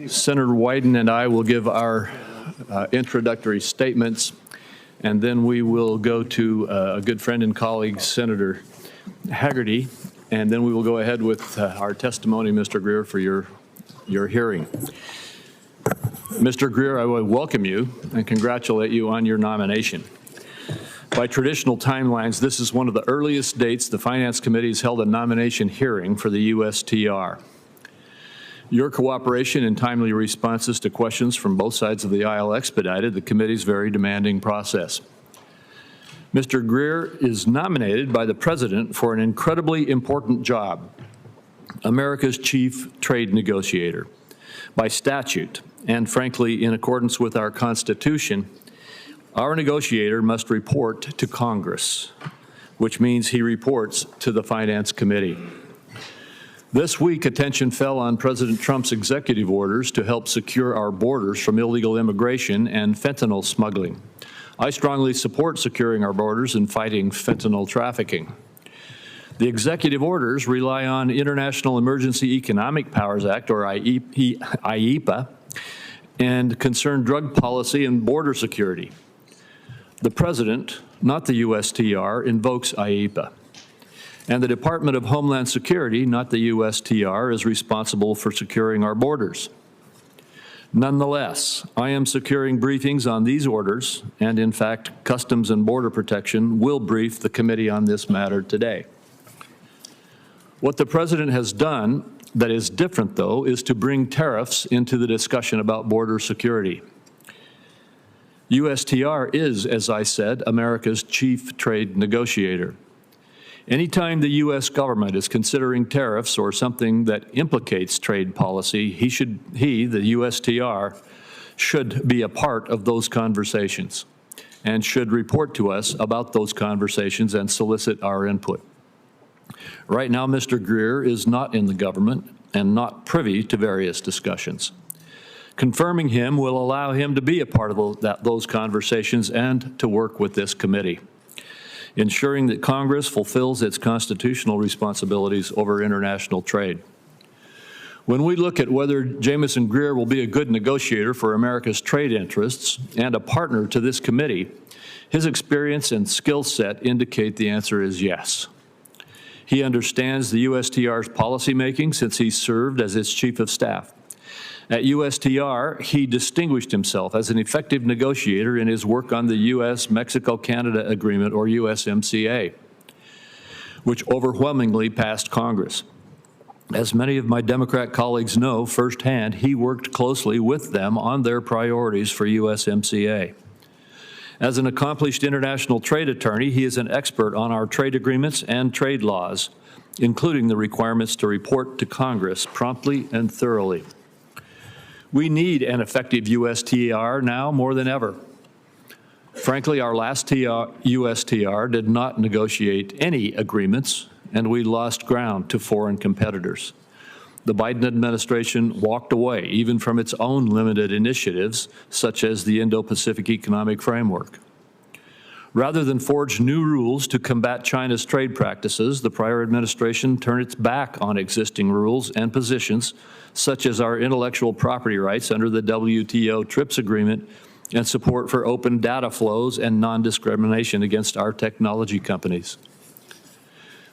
Senator Wyden and I will give our introductory statements, and then we will go to a good friend and colleague, Senator Hagerty, and then we will go ahead with our testimony, Mr. Greer, for your hearing. Mr. Greer, I will welcome you and congratulate you on your nomination. By traditional timelines, this is one of the earliest dates the Finance Committee has held a nomination hearing for the USTR. Your cooperation and timely responses to questions from both sides of the aisle expedited the committee's very demanding process. Mr. Greer is nominated by the President for an incredibly important job, America's chief trade negotiator. By statute, and frankly in accordance with our Constitution, our negotiator must report to Congress, which means he reports to the Finance Committee. This week, attention fell on President Trump's executive orders to help secure our borders from illegal immigration and fentanyl smuggling. I strongly support securing our borders and fighting fentanyl trafficking. The executive orders rely on International Emergency Economic Powers Act, or IEPA, and concern drug policy and border security. The President, not the USTR, invokes IEPA. And the Department of Homeland Security, not the USTR, is responsible for securing our borders. Nonetheless, I am securing briefings on these orders, and in fact, Customs and Border Protection will brief the committee on this matter today. What the President has done that is different, though, is to bring tariffs into the discussion about border security. USTR is, as I said, America's chief trade negotiator. Anytime the U.S. government is considering tariffs or something that implicates trade policy, the USTR, should be a part of those conversations and should report to us about those conversations and solicit our input. Right now, Mr. Greer is not in the government and not privy to various discussions. Confirming him will allow him to be a part of those conversations and to work with this committee, ensuring that Congress fulfills its constitutional responsibilities over international trade. When we look at whether Jamison Greer will be a good negotiator for America's trade interests and a partner to this committee, his experience and skill set indicate the answer is yes. He understands the USTR's policymaking since he served as its chief of staff. At USTR, he distinguished himself as an effective negotiator in his work on the U.S.-Mexico-Canada Agreement, or USMCA, which overwhelmingly passed Congress. As many of my Democrat colleagues know firsthand, he worked closely with them on their priorities for USMCA. As an accomplished international trade attorney, he is an expert on our trade agreements and trade laws, including the requirements to report to Congress promptly and thoroughly. We need an effective USTR now more than ever. Frankly, our last USTR did not negotiate any agreements, and we lost ground to foreign competitors. The Biden administration walked away even from its own limited initiatives, such as the Indo-Pacific Economic Framework. Rather than forge new rules to combat China's trade practices, the prior administration turned its back on existing rules and positions, such as our intellectual property rights under the WTO TRIPS agreement and support for open data flows and non-discrimination against our technology companies.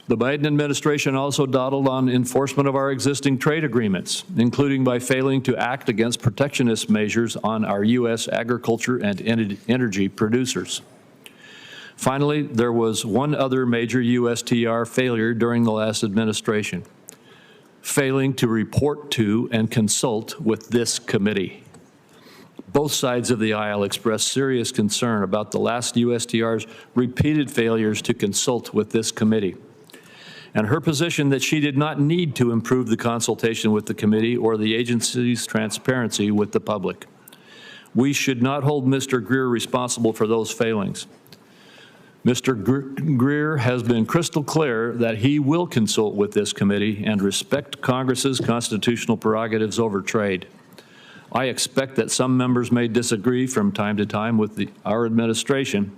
The Biden administration also dawdled on enforcement of our existing trade agreements, including by failing to act against protectionist measures on our U.S. agriculture and energy producers. Finally, there was one other major USTR failure during the last administration: failing to report to and consult with this committee. Both sides of the aisle expressed serious concern about the last USTR's repeated failures to consult with this committee, and her position that she did not need to improve the consultation with the committee or the agency's transparency with the public. We should not hold Mr. Greer responsible for those failings. Mr. Greer has been crystal clear that he will consult with this committee and respect Congress's constitutional prerogatives over trade. I expect that some members may disagree from time to time with our administration,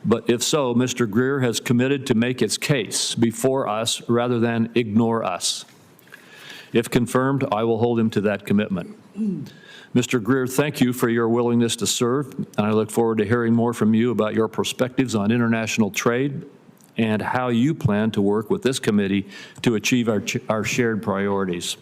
but if so, Mr. Greer has committed to make its case before us rather than ignore us. If confirmed, I will hold him to that commitment. Mr. Greer, thank you for your willingness to serve, and I look forward to hearing more from you about your perspectives on international trade and how you plan to work with this committee to achieve our shared priorities.